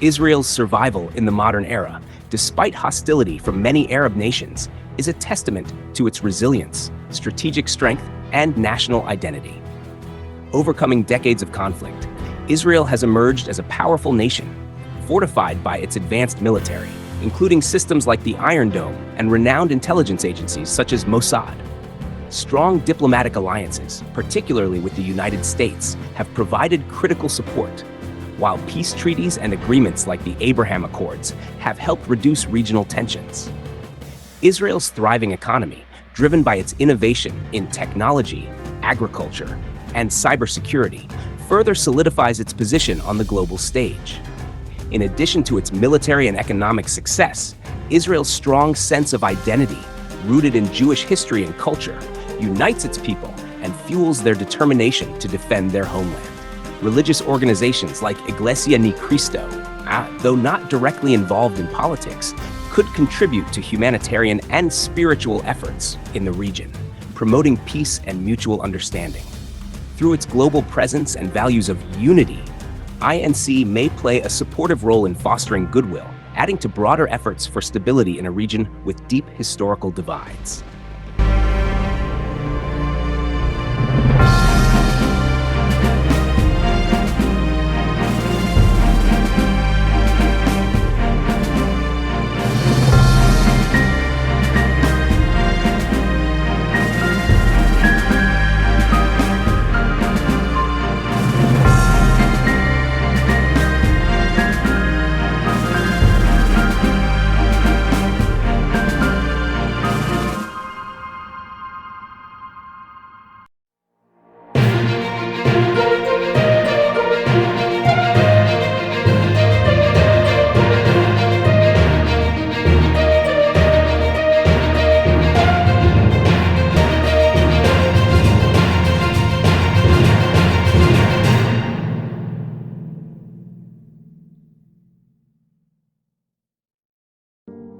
Israel's survival in the modern era, despite hostility from many Arab nations, is a testament to its resilience, strategic strength, and national identity. Overcoming decades of conflict, Israel has emerged as a powerful nation, fortified by its advanced military, including systems like the Iron Dome and renowned intelligence agencies such as Mossad. Strong diplomatic alliances, particularly with the United States, have provided critical support, while peace treaties and agreements like the Abraham Accords have helped reduce regional tensions. Israel's thriving economy, driven by its innovation in technology, agriculture, and cybersecurity, further solidifies its position on the global stage. In addition to its military and economic success, Israel's strong sense of identity, rooted in Jewish history and culture, unites its people and fuels their determination to defend their homeland. Religious organizations like Iglesia Ni Cristo, though not directly involved in politics, could contribute to humanitarian and spiritual efforts in the region, promoting peace and mutual understanding. Through its global presence and values of unity, INC may play a supportive role in fostering goodwill, adding to broader efforts for stability in a region with deep historical divides.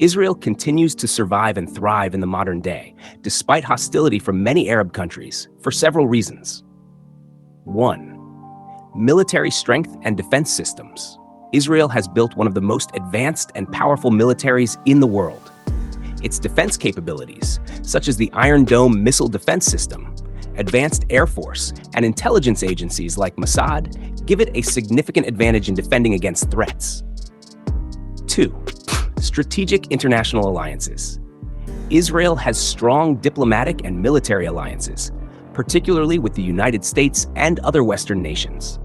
Israel continues to survive and thrive in the modern day, despite hostility from many Arab countries, for several reasons. 1. Military strength and defense systems. Israel has built one of the most advanced and powerful militaries in the world. Its defense capabilities, such as the Iron Dome missile defense system, advanced air force, and intelligence agencies like Mossad, give it a significant advantage in defending against threats. 2. Strategic international alliances. Israel has strong diplomatic and military alliances, particularly with the United States and other Western nations.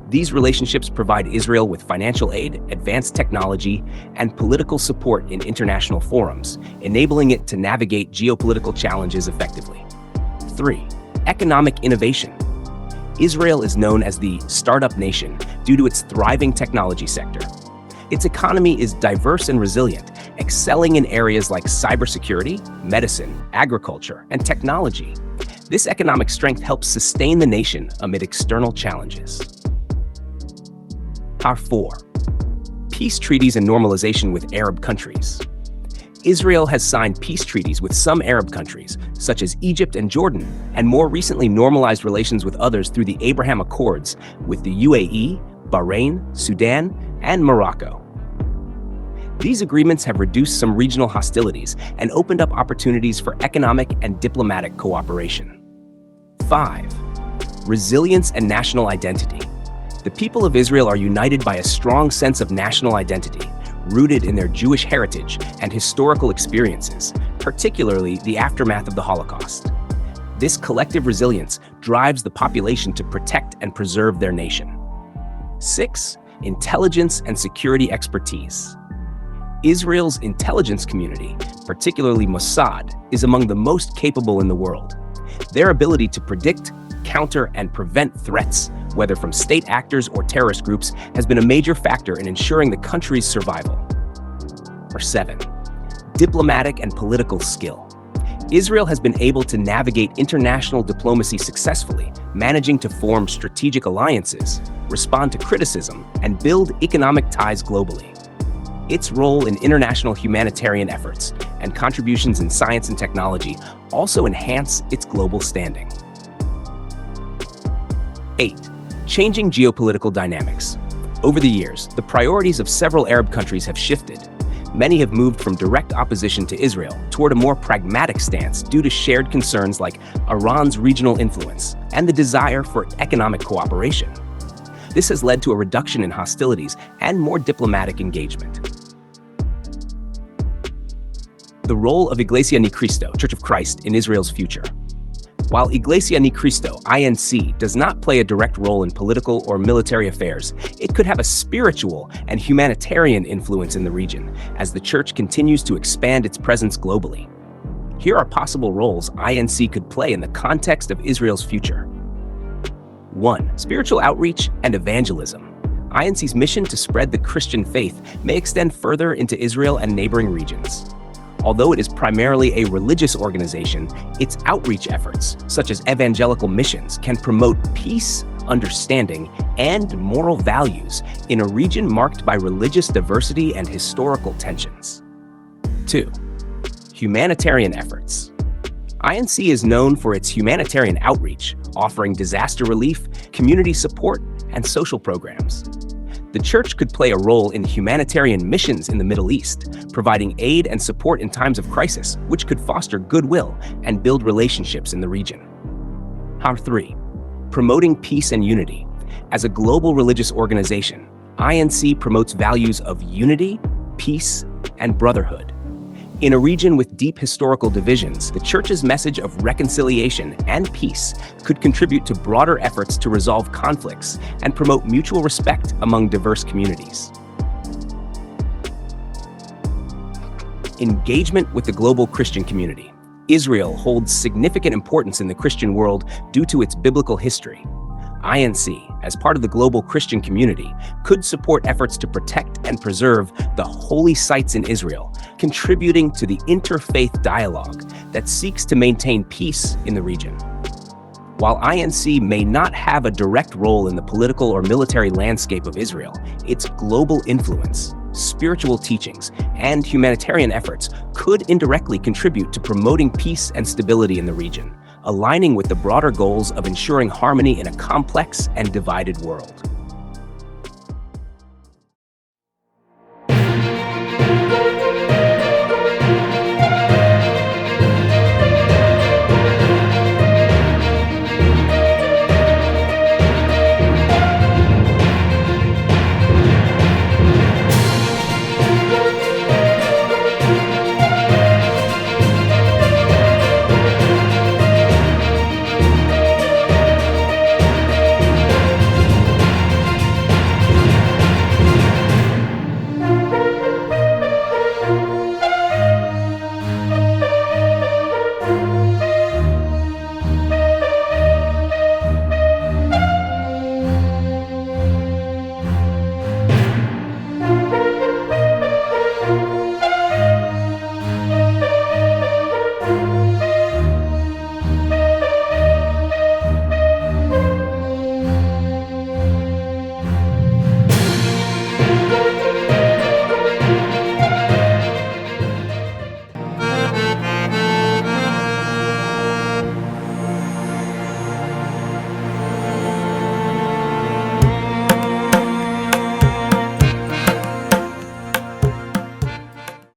These relationships provide Israel with financial aid, advanced technology, and political support in international forums, enabling it to navigate geopolitical challenges effectively. 3. Economic innovation. Israel is known as the startup nation due to its thriving technology sector. Its economy is diverse and resilient, excelling in areas like cybersecurity, medicine, agriculture, and technology. This economic strength helps sustain the nation amid external challenges. 4. Peace treaties and normalization with Arab countries. Israel has signed peace treaties with some Arab countries, such as Egypt and Jordan, and more recently normalized relations with others through the Abraham Accords with the UAE, Bahrain, Sudan, and Morocco. These agreements have reduced some regional hostilities and opened up opportunities for economic and diplomatic cooperation. 5. Resilience and national identity. The people of Israel are united by a strong sense of national identity, rooted in their Jewish heritage and historical experiences, particularly the aftermath of the Holocaust. This collective resilience drives the population to protect and preserve their nation. 6. Intelligence and security expertise. Israel's intelligence community, particularly Mossad, is among the most capable in the world. Their ability to predict, counter, and prevent threats, whether from state actors or terrorist groups, has been a major factor in ensuring the country's survival. 7. Diplomatic and political skill. Israel has been able to navigate international diplomacy successfully, managing to form strategic alliances, respond to criticism, and build economic ties globally. Its role in international humanitarian efforts and contributions in science and technology also enhance its global standing. 8. Changing geopolitical dynamics. Over the years, the priorities of several Arab countries have shifted. Many have moved from direct opposition to Israel toward a more pragmatic stance due to shared concerns like Iran's regional influence and the desire for economic cooperation. This has led to a reduction in hostilities and more diplomatic engagement. The role of Iglesia Ni Cristo, Church of Christ, in Israel's future. While Iglesia Ni Cristo, INC, does not play a direct role in political or military affairs, it could have a spiritual and humanitarian influence in the region as the church continues to expand its presence globally. Here are possible roles INC could play in the context of Israel's future. 1. Spiritual outreach and evangelism. INC's mission to spread the Christian faith may extend further into Israel and neighboring regions. Although it is primarily a religious organization, its outreach efforts, such as evangelical missions, can promote peace, understanding, and moral values in a region marked by religious diversity and historical tensions. 2. Humanitarian efforts. INC is known for its humanitarian outreach, offering disaster relief, community support, and social programs. The church could play a role in humanitarian missions in the Middle East, providing aid and support in times of crisis, which could foster goodwill and build relationships in the region. 3. Promoting peace and unity. As a global religious organization, INC promotes values of unity, peace, and brotherhood. In a region with deep historical divisions, the church's message of reconciliation and peace could contribute to broader efforts to resolve conflicts and promote mutual respect among diverse communities. Engagement with the global Christian community. Israel holds significant importance in the Christian world due to its biblical history. INC, as part of the global Christian community, could support efforts to protect and preserve the holy sites in Israel, contributing to the interfaith dialogue that seeks to maintain peace in the region. While INC may not have a direct role in the political or military landscape of Israel, its global influence, spiritual teachings, and humanitarian efforts could indirectly contribute to promoting peace and stability in the region, aligning with the broader goals of ensuring harmony in a complex and divided world.